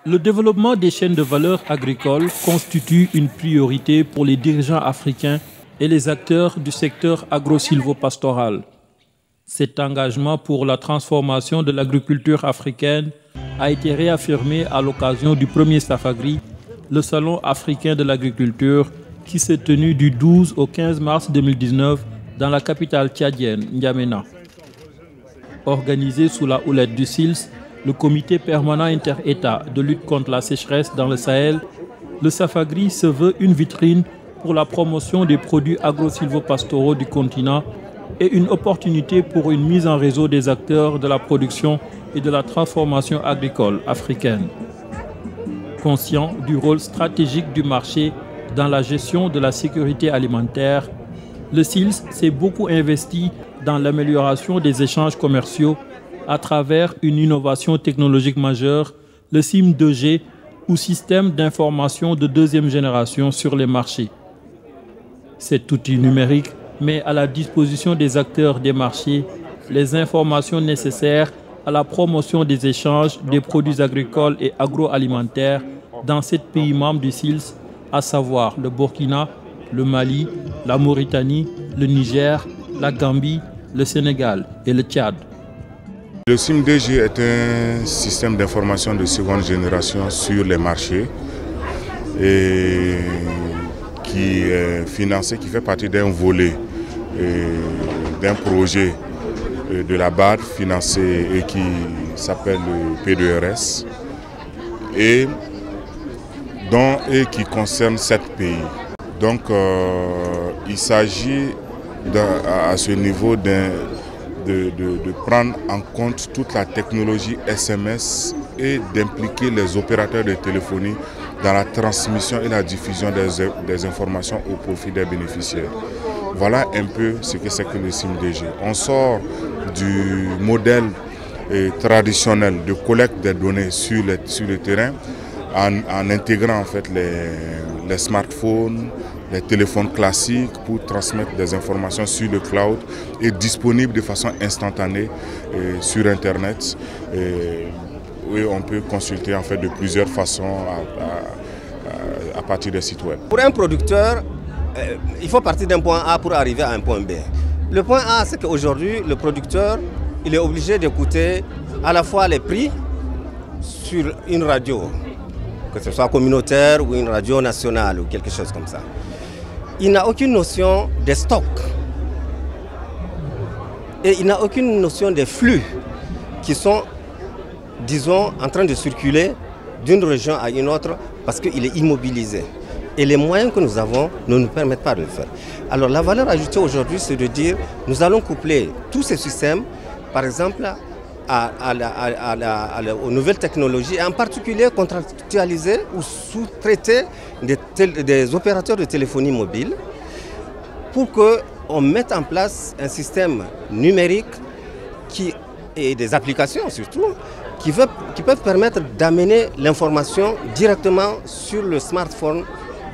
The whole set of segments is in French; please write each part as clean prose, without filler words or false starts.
Le développement des chaînes de valeur agricoles constitue une priorité pour les dirigeants africains et les acteurs du secteur agro-silvopastoral. Cet engagement pour la transformation de l'agriculture africaine a été réaffirmé à l'occasion du premier Safagri, le Salon africain de l'agriculture, qui s'est tenu du 12 au 15 mars 2019 dans la capitale tchadienne, N'Djamena. Organisé sous la houlette du SILS, le comité permanent inter-État de lutte contre la sécheresse dans le Sahel, le Safagri se veut une vitrine pour la promotion des produits agro-silvopastoraux du continent et une opportunité pour une mise en réseau des acteurs de la production et de la transformation agricole africaine. Conscient du rôle stratégique du marché dans la gestion de la sécurité alimentaire, le SILS s'est beaucoup investi dans l'amélioration des échanges commerciaux à travers une innovation technologique majeure, le SIM2G, ou système d'information de deuxième génération sur les marchés. Cet outil numérique met à la disposition des acteurs des marchés les informations nécessaires à la promotion des échanges des produits agricoles et agroalimentaires dans 7 pays membres du SILS, à savoir le Burkina, le Mali, la Mauritanie, le Niger, la Gambie, le Sénégal et le Tchad. Le SIM2G est un système d'information de seconde génération sur les marchés et qui est financé, qui fait partie d'un volet d'un projet de la BAD financé et qui s'appelle le P2RS et qui concerne 7 pays. Donc il s'agit à ce niveau de prendre en compte toute la technologie SMS et d'impliquer les opérateurs de téléphonie dans la transmission et la diffusion des informations au profit des bénéficiaires. Voilà un peu ce que c'est que le SIM2G. On sort du modèle traditionnel de collecte des données sur le terrain en intégrant en fait les smartphones, les téléphones classiques pour transmettre des informations sur le cloud et disponible de façon instantanée sur Internet. Oui, on peut consulter en fait de plusieurs façons à partir des sites web. Pour un producteur, il faut partir d'un point A pour arriver à un point B. Le point A, c'est qu'aujourd'hui, le producteur, il est obligé d'écouter à la fois les prix sur une radio, que ce soit communautaire ou une radio nationale ou quelque chose comme ça. Il n'a aucune notion des stocks et il n'a aucune notion des flux qui sont, disons, en train de circuler d'une région à une autre parce qu'il est immobilisé. Et les moyens que nous avons ne nous permettent pas de le faire. Alors la valeur ajoutée aujourd'hui, c'est de dire nous allons coupler tous ces systèmes, par exemple, aux nouvelles technologies, et en particulier contractualiser ou sous-traiter des opérateurs de téléphonie mobile pour qu'on mette en place un système numérique et des applications surtout qui peuvent permettre d'amener l'information directement sur le smartphone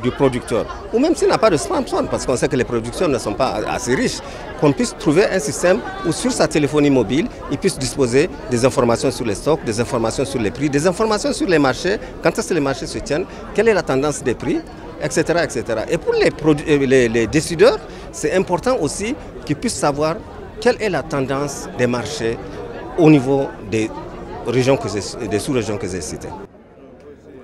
du producteur. Ou même s'il n'a pas de smartphone, parce qu'on sait que les producteurs ne sont pas assez riches, qu'on puisse trouver un système où sur sa téléphonie mobile, il puisse disposer des informations sur les stocks, des informations sur les prix, des informations sur les marchés, quand est-ce que les marchés se tiennent, quelle est la tendance des prix, etc. etc. Et pour les décideurs, c'est important aussi qu'ils puissent savoir quelle est la tendance des marchés au niveau des régions des sous-régions que j'ai citées.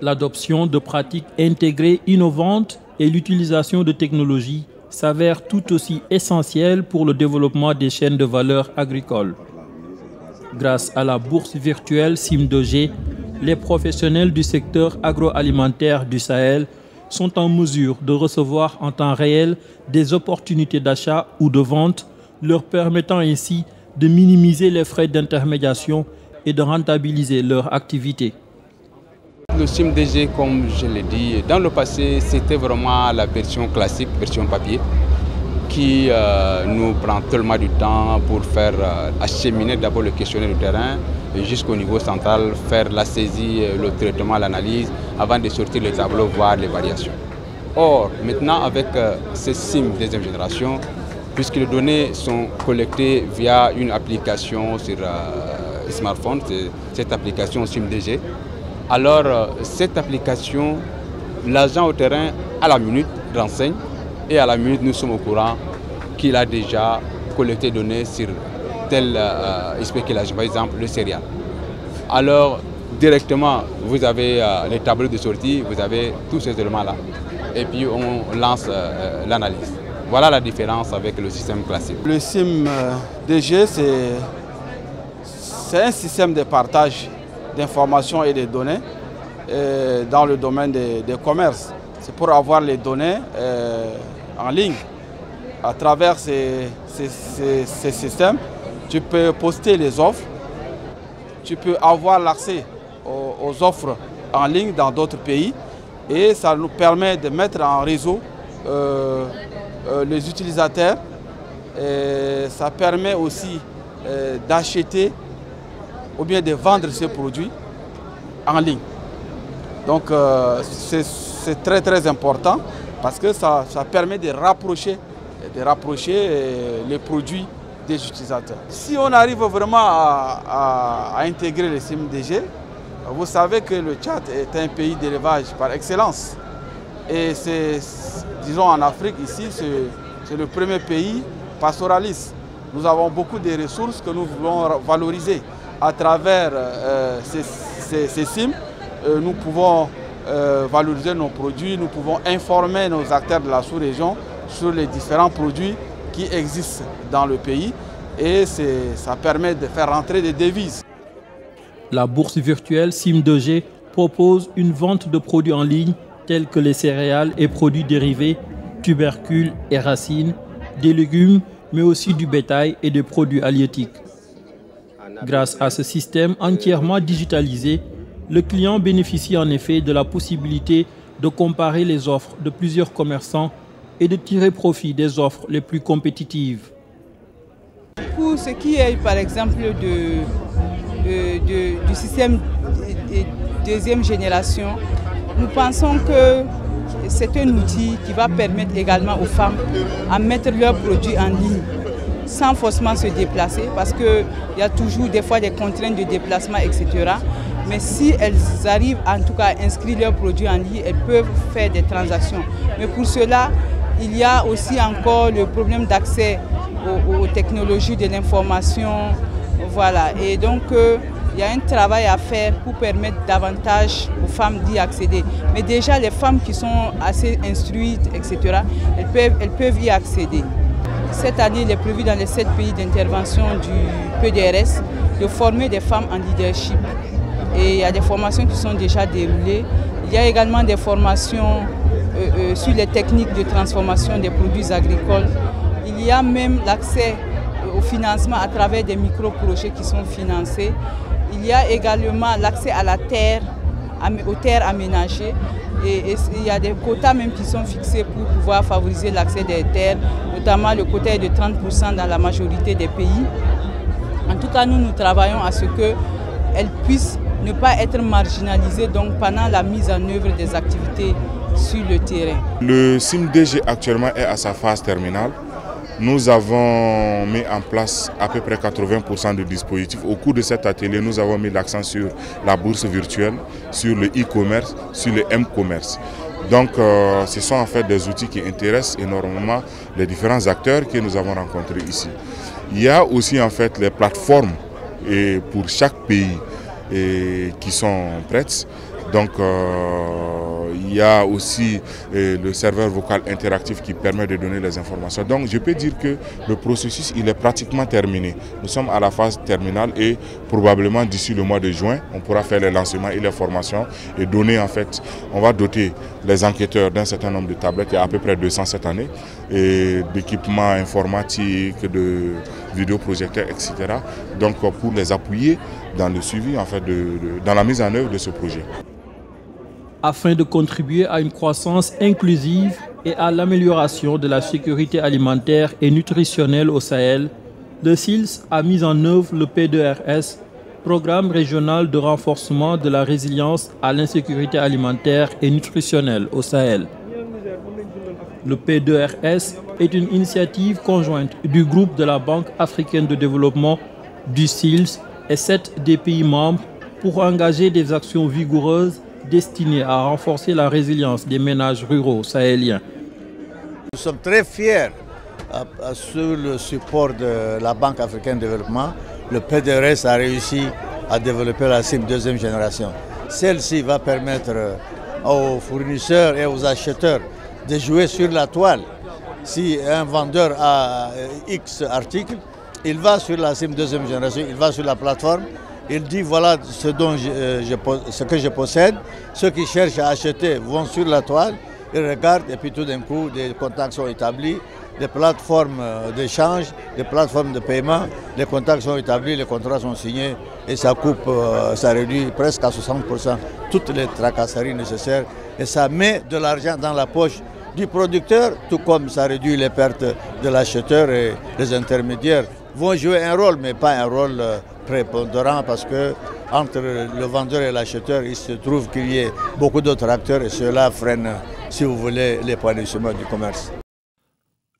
L'adoption de pratiques intégrées innovantes et l'utilisation de technologies s'avèrent tout aussi essentielles pour le développement des chaînes de valeur agricoles. Grâce à la bourse virtuelle SIM2G, les professionnels du secteur agroalimentaire du Sahel sont en mesure de recevoir en temps réel des opportunités d'achat ou de vente, leur permettant ainsi de minimiser les frais d'intermédiation et de rentabiliser leur activité. Le SIM2G, comme je l'ai dit, dans le passé, c'était vraiment la version classique, version papier, qui nous prend tellement du temps pour faire acheminer d'abord le questionnaire du terrain jusqu'au niveau central, faire la saisie, le traitement, l'analyse, avant de sortir le tableau, voir les variations. Or, maintenant, avec ces SIM deuxième génération, puisque les données sont collectées via une application sur smartphone, cette application SIM2G, Alors cette application, l'agent au terrain à la minute renseigne et à la minute nous sommes au courant qu'il a déjà collecté des données sur tel spéculation, par exemple le céréal. Alors directement vous avez les tableaux de sortie, vous avez tous ces éléments-là et puis on lance l'analyse. Voilà la différence avec le système classique. Le SIM-DG, c'est un système de partage d'informations et de données dans le domaine des commerces. C'est pour avoir les données en ligne. À travers ces systèmes, tu peux poster les offres, tu peux avoir l'accès aux offres en ligne dans d'autres pays et ça nous permet de mettre en réseau les utilisateurs. Et ça permet aussi d'acheter ou bien de vendre ces produits en ligne. Donc c'est très très important parce que ça permet de rapprocher les produits des utilisateurs. Si on arrive vraiment à intégrer le SIM-DG, vous savez que le Tchad est un pays d'élevage par excellence. Et disons en Afrique, ici, c'est le premier pays pastoraliste. Nous avons beaucoup de ressources que nous voulons valoriser. À travers ces SIM, nous pouvons valoriser nos produits, nous pouvons informer nos acteurs de la sous-région sur les différents produits qui existent dans le pays et ça permet de faire rentrer des devises. La bourse virtuelle SIM-DG propose une vente de produits en ligne tels que les céréales et produits dérivés, tubercules et racines, des légumes, mais aussi du bétail et des produits halieutiques. Grâce à ce système entièrement digitalisé, le client bénéficie en effet de la possibilité de comparer les offres de plusieurs commerçants et de tirer profit des offres les plus compétitives. Pour ce qui est par exemple du système de deuxième génération, nous pensons que c'est un outil qui va permettre également aux femmes à mettre leurs produits en ligne sans forcément se déplacer parce qu'il y a toujours des fois des contraintes de déplacement, etc. Mais si elles arrivent en tout cas à inscrire leurs produits en ligne, elles peuvent faire des transactions. Mais pour cela, il y a aussi encore le problème d'accès aux technologies de l'information. Voilà. Et donc, il y a un travail à faire pour permettre davantage aux femmes d'y accéder. Mais déjà, les femmes qui sont assez instruites, etc., elles peuvent y accéder. Cette année, il est prévu dans les 7 pays d'intervention du PDRS de former des femmes en leadership. Et il y a des formations qui sont déjà déroulées. Il y a également des formations sur les techniques de transformation des produits agricoles. Il y a même l'accès au financement à travers des micro-projets qui sont financés. Il y a également l'accès à la terre, aux terres aménagées. Et il y a des quotas même qui sont fixés pour pouvoir favoriser l'accès des terres, notamment le quota est de 30% dans la majorité des pays. En tout cas, nous travaillons à ce qu'elles puissent ne pas être marginalisées donc, pendant la mise en œuvre des activités sur le terrain. Le SIM-DG actuellement est à sa phase terminale. Nous avons mis en place à peu près 80% de dispositifs. Au cours de cet atelier, nous avons mis l'accent sur la bourse virtuelle, sur le e-commerce, sur le m-commerce. Donc, ce sont en fait des outils qui intéressent énormément les différents acteurs que nous avons rencontrés ici. Il y a aussi en fait les plateformes pour chaque pays qui sont prêtes. Donc, il y a aussi le serveur vocal interactif qui permet de donner les informations. Donc, je peux dire que le processus il est pratiquement terminé. Nous sommes à la phase terminale et probablement d'ici le mois de juin, on pourra faire les lancements et les formations et donner en fait, on va doter les enquêteurs d'un certain nombre de tablettes, il y a à peu près 200 cette année, et d'équipements informatiques, de vidéoprojecteurs, etc. Donc, pour les appuyer dans le suivi, en fait, dans la mise en œuvre de ce projet. Afin de contribuer à une croissance inclusive et à l'amélioration de la sécurité alimentaire et nutritionnelle au Sahel, le SILS a mis en œuvre le P2RS, Programme régional de renforcement de la résilience à l'insécurité alimentaire et nutritionnelle au Sahel. Le P2RS est une initiative conjointe du groupe de la Banque africaine de développement, du SILS et 7 des pays membres pour engager des actions vigoureuses destinées à renforcer la résilience des ménages ruraux sahéliens. Nous sommes très fiers, sur le support de la Banque africaine de développement, le PDRS a réussi à développer la SIM deuxième génération. Celle-ci va permettre aux fournisseurs et aux acheteurs de jouer sur la toile. Si un vendeur a X articles, il va sur la SIM deuxième génération, il va sur la plateforme, il dit voilà ce que je possède. Ceux qui cherchent à acheter vont sur la toile, ils regardent et puis tout d'un coup des contacts sont établis, des plateformes d'échange, des plateformes de paiement, les contacts sont établis, les contrats sont signés et ça coupe, ça réduit presque à 60% toutes les tracasseries nécessaires et ça met de l'argent dans la poche du producteur, tout comme ça réduit les pertes de l'acheteur et les intermédiaires vont jouer un rôle, mais pas un rôle prépondérant parce que entre le vendeur et l'acheteur, il se trouve qu'il y ait beaucoup d'autres acteurs et cela freine, si vous voulez, l'épanouissement du commerce.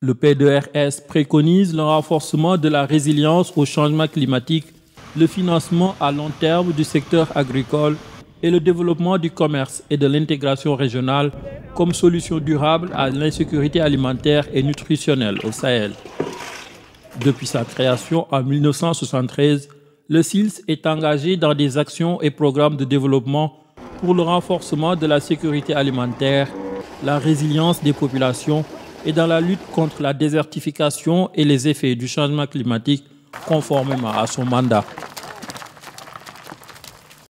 Le PDRS préconise le renforcement de la résilience au changement climatique, le financement à long terme du secteur agricole et le développement du commerce et de l'intégration régionale comme solution durable à l'insécurité alimentaire et nutritionnelle au Sahel. Depuis sa création en 1973, le SILS est engagé dans des actions et programmes de développement pour le renforcement de la sécurité alimentaire, la résilience des populations et dans la lutte contre la désertification et les effets du changement climatique conformément à son mandat.